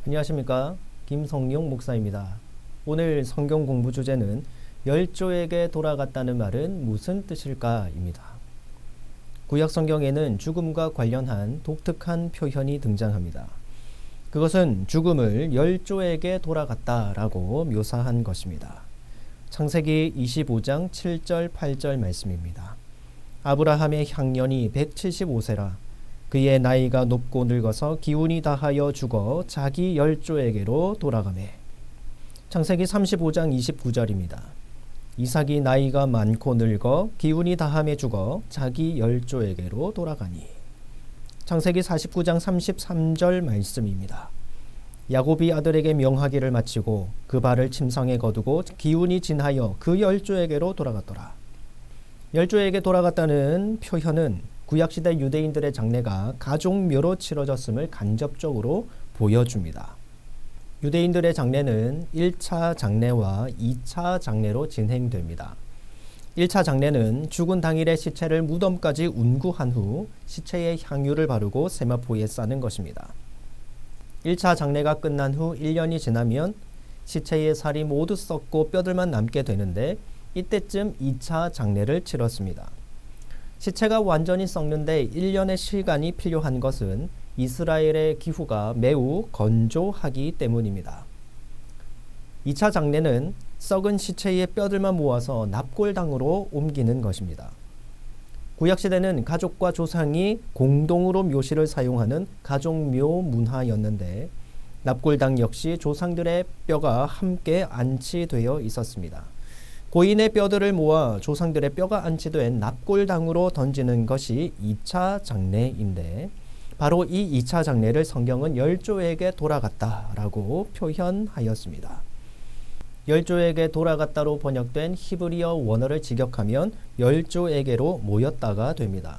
안녕하십니까, 김성용 목사입니다. 오늘 성경 공부 주제는 열조에게 돌아갔다는 말은 무슨 뜻일까 입니다. 구약 성경에는 죽음과 관련한 독특한 표현이 등장합니다. 그것은 죽음을 열조에게 돌아갔다라고 묘사한 것입니다. 창세기 25장 7절 8절 말씀입니다. 아브라함의 향년이 175세라 그의 나이가 높고 늙어서 기운이 다하여 죽어 자기 열조에게로 돌아가매. 창세기 35장 29절입니다. 이삭이 나이가 많고 늙어 기운이 다함에 죽어 자기 열조에게로 돌아가니. 창세기 49장 33절 말씀입니다. 야곱이 아들에게 명하기를 마치고 그 발을 침상에 거두고 기운이 진하여 그 열조에게로 돌아갔더라. 열조에게 돌아갔다는 표현은 구약시대 유대인들의 장례가 가족묘로 치러졌음을 간접적으로 보여줍니다. 유대인들의 장례는 1차 장례와 2차 장례로 진행됩니다. 1차 장례는 죽은 당일의 시체를 무덤까지 운구한 후 시체에 향유를 바르고 세마포에 싸는 것입니다. 1차 장례가 끝난 후 1년이 지나면 시체의 살이 모두 썩고 뼈들만 남게 되는데 이때쯤 2차 장례를 치렀습니다. 시체가 완전히 썩는데 1년의 시간이 필요한 것은 이스라엘의 기후가 매우 건조하기 때문입니다. 2차 장례는 썩은 시체의 뼈들만 모아서 납골당으로 옮기는 것입니다. 구약시대는 가족과 조상이 공동으로 묘실을 사용하는 가족묘 문화였는데 납골당 역시 조상들의 뼈가 함께 안치되어 있었습니다. 고인의 뼈들을 모아 조상들의 뼈가 안치된 납골당으로 던지는 것이 2차 장례인데 바로 이 2차 장례를 성경은 열조에게 돌아갔다라고 표현하였습니다. 열조에게 돌아갔다로 번역된 히브리어 원어를 직역하면 열조에게로 모였다가 됩니다.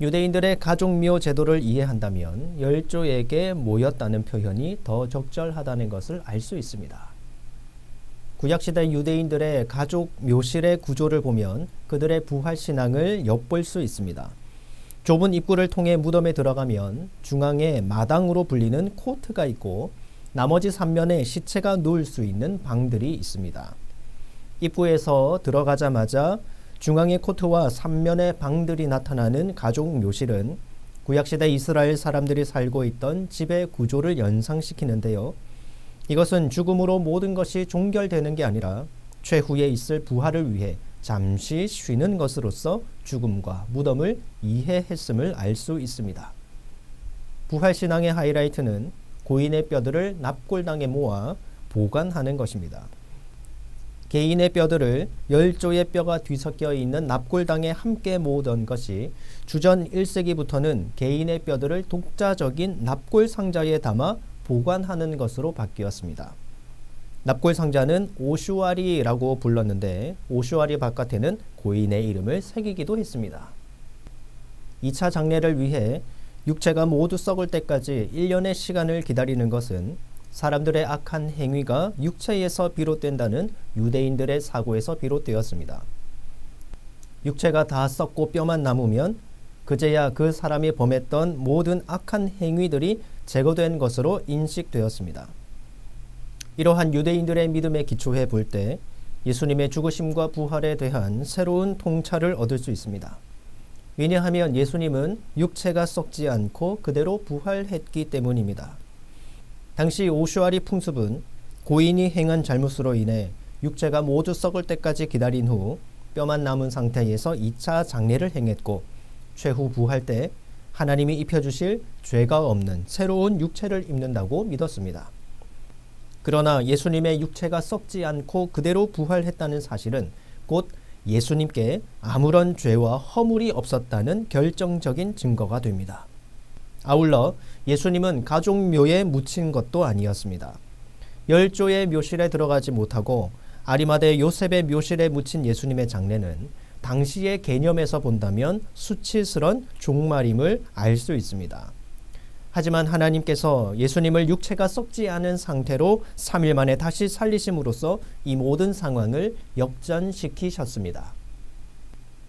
유대인들의 가족묘 제도를 이해한다면 열조에게 모였다는 표현이 더 적절하다는 것을 알 수 있습니다. 구약시대 유대인들의 가족 묘실의 구조를 보면 그들의 부활신앙을 엿볼 수 있습니다. 좁은 입구를 통해 무덤에 들어가면 중앙에 마당으로 불리는 코트가 있고 나머지 3면에 시체가 누울 수 있는 방들이 있습니다. 입구에서 들어가자마자 중앙의 코트와 3면의 방들이 나타나는 가족 묘실은 구약시대 이스라엘 사람들이 살고 있던 집의 구조를 연상시키는데요. 이것은 죽음으로 모든 것이 종결되는 게 아니라 최후에 있을 부활을 위해 잠시 쉬는 것으로서 죽음과 무덤을 이해했음을 알 수 있습니다. 부활신앙의 하이라이트는 고인의 뼈들을 납골당에 모아 보관하는 것입니다. 개인의 뼈들을 열조의 뼈가 뒤섞여 있는 납골당에 함께 모으던 것이 주전 1세기부터는 개인의 뼈들을 독자적인 납골 상자에 담아 보관하는 것으로 바뀌었습니다. 납골 상자는 오슈아리라고 불렀는데 오슈아리 바깥에는 고인의 이름을 새기기도 했습니다. 2차 장례를 위해 육체가 모두 썩을 때까지 1년의 시간을 기다리는 것은 사람들의 악한 행위가 육체에서 비롯된다는 유대인들의 사고에서 비롯되었습니다. 육체가 다 썩고 뼈만 남으면 그제야 그 사람이 범했던 모든 악한 행위들이 제거된 것으로 인식되었습니다. 이러한 유대인들의 믿음에 기초해 볼 때 예수님의 죽으심과 부활에 대한 새로운 통찰을 얻을 수 있습니다. 왜냐하면 예수님은 육체가 썩지 않고 그대로 부활했기 때문입니다. 당시 오슈아리 풍습은 고인이 행한 잘못으로 인해 육체가 모두 썩을 때까지 기다린 후 뼈만 남은 상태에서 2차 장례를 행했고 최후 부활 때 하나님이 입혀주실 죄가 없는 새로운 육체를 입는다고 믿었습니다. 그러나 예수님의 육체가 썩지 않고 그대로 부활했다는 사실은 곧 예수님께 아무런 죄와 허물이 없었다는 결정적인 증거가 됩니다. 아울러 예수님은 가족묘에 묻힌 것도 아니었습니다. 열조의 묘실에 들어가지 못하고 아리마대 요셉의 묘실에 묻힌 예수님의 장례는 당시의 개념에서 본다면 수치스런 종말임을 알 수 있습니다. 하지만 하나님께서 예수님을 육체가 썩지 않은 상태로 3일 만에 다시 살리심으로써 이 모든 상황을 역전시키셨습니다.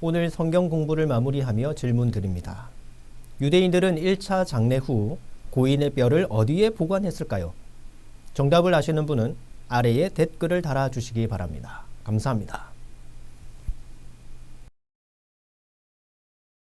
오늘 성경 공부를 마무리하며 질문 드립니다. 유대인들은 1차 장례 후 고인의 뼈를 어디에 보관했을까요? 정답을 아시는 분은 아래에 댓글을 달아주시기 바랍니다. 감사합니다.